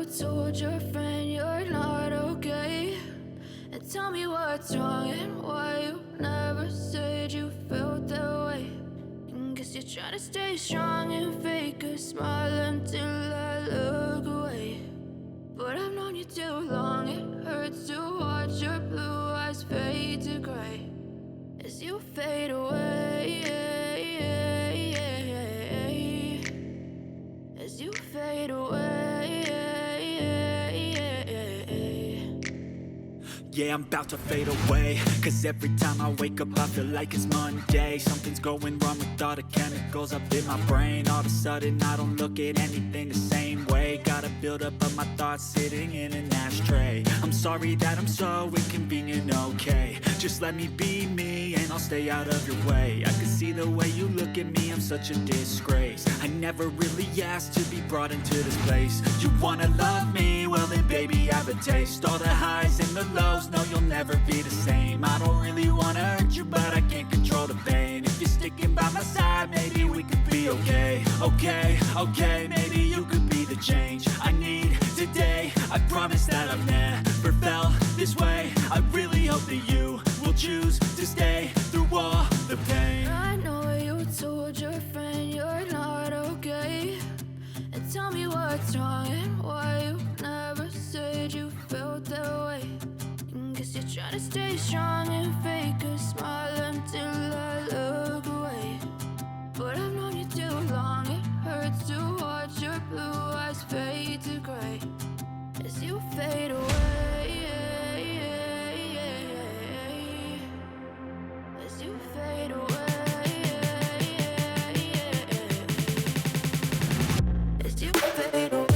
told your friend you're not okay, and tell me what's wrong and why you never said you felt that way. And guess you're trying to stay strong and fake a smile until I look away. But I've known you too long, it hurts to watch your blue eyes fade to gray as you fade away, as you fade away. Yeah, I'm about to fade away, cause every time I wake up I feel like it's Monday. Something's going wrong with all the chemicals up in my brain. All of a sudden I don't look at anything the same way. Got a buildup of my thoughts sitting in an ashtray. I'm sorry that I'm so inconvenient, okay. Just let me be me and I'll stay out of your way. I can see the way you look at me, I'm such a disgrace. I never really asked to be brought into this place. You wanna love me? Well then baby, have a taste. All the highs and the lows, no, you'll never be the same. I don't really wanna hurt you, but I can't control the pain. If you're sticking by my side, maybe we could be okay. Okay, maybe you could be the change I need today. I promise that I've never felt this way. I really hope that you will choose to stay through all the pain. I know you told your friend you're not okay, and tell me what's wrong and why you never said you felt that way. And guess you're trying to stay strong and fake a smile until I look away. But I've known you too long, it hurts to watch your blue eyes fade to gray as you fade away, as you fade away. As you fade away.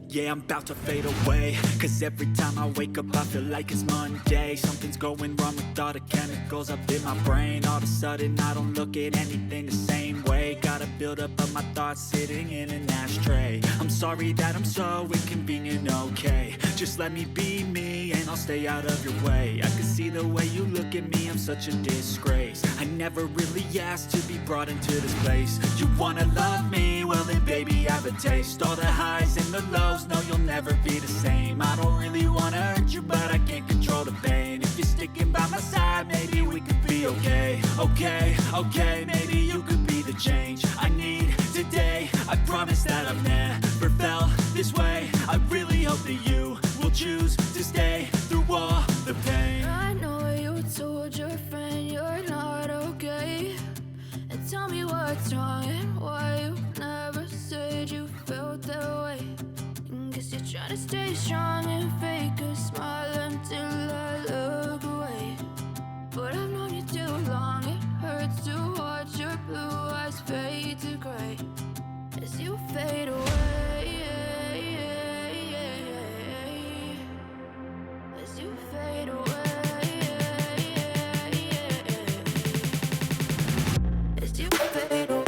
Yeah, I'm about to fade away, cause every time I wake up I feel like it's Monday. Something's going wrong with all the chemicals up in my brain. All of a sudden I don't look at anything the same way. Gotta build up of my thoughts sitting in an ashtray. I'm sorry that I'm so inconvenient, okay. Just let me be me and I'll stay out of your way. I can see the way you look at me, I'm such a disgrace. I never really asked to be brought into this place. You wanna love me? Well then baby have a taste. All the highs and the lows, no you'll never be the same. I don't really wanna hurt you but I can't control the pain. If you're sticking by my side maybe we could be okay. Okay, maybe you could be the change I need today. I promise that I've never felt this way. I really hope that you will choose to stay through all the pain. I know you told your friend you're not okay, and tell me what's wrong and why you never said you felt that way. Guess you're trying to stay strong and fake a smile until I look away. But I've known you too long, it hurts to watch your blue eyes fade to gray as you fade away. As you fade away. As you fade away.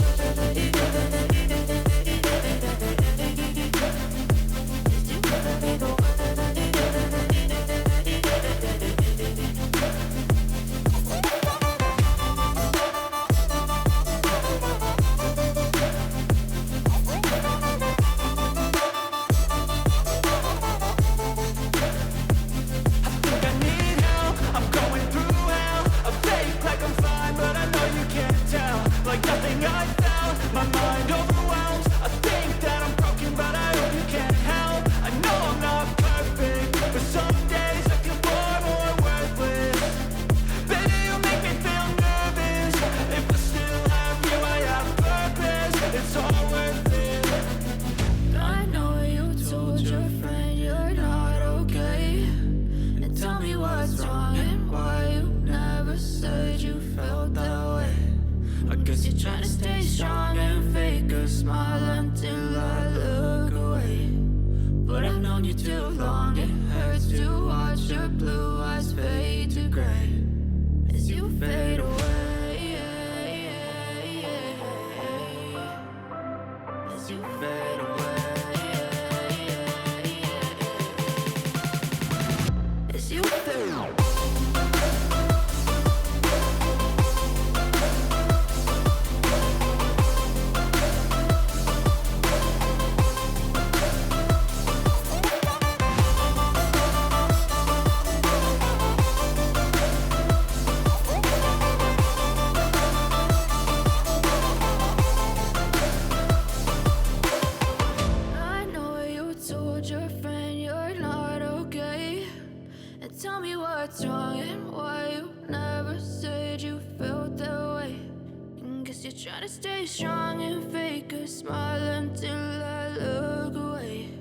Trying to stay strong and fake a smile until I look away. But I've known you too long, it hurts to watch your blue eyes fade to gray as you fade away. As you fade away. As you fade away. Tell me what's wrong and why you never said you felt that way. Guess you're trying to stay strong and fake a smile until I look away.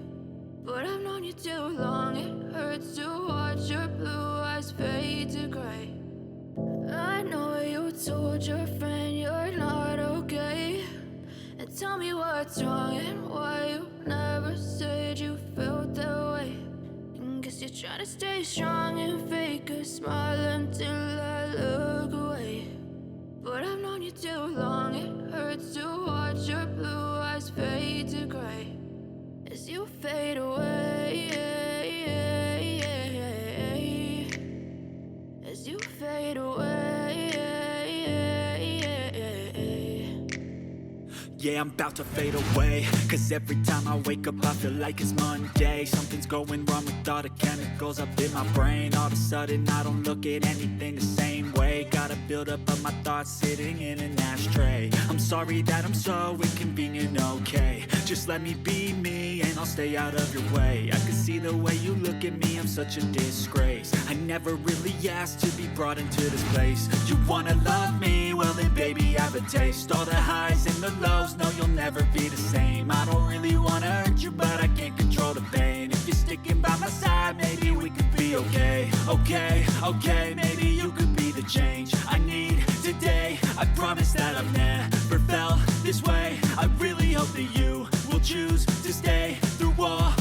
But I've known you too long, it hurts to watch your blue eyes fade to gray. I know you told your friend you're not okay, and tell me what's wrong and why you never said you felt that way. Guess you're trying to stay strong and fake a smile until I look away. But I've known you too long, it hurts to watch your blue eyes fade to gray as you fade away. As you fade away. Yeah, I'm about to fade away, cause every time I wake up I feel like it's Monday. Something's going wrong with all the chemicals up in my brain. All of a sudden I don't look at anything the same way. Gotta build up of my thoughts sitting in an ashtray. I'm sorry that I'm so inconvenient, okay. Just let me be me and I'll stay out of your way. I can see the way you look at me, I'm such a disgrace. I never really asked to be brought into this place. You wanna love me? Well then baby have a taste. All the highs and the lows, no you'll never be the same. I don't really wanna hurt you but I can't control the pain. If you're sticking by my side maybe we could be okay. Okay, maybe you could be the change I need today. I promise that I've never felt this way. I really hope that you will choose to stay through all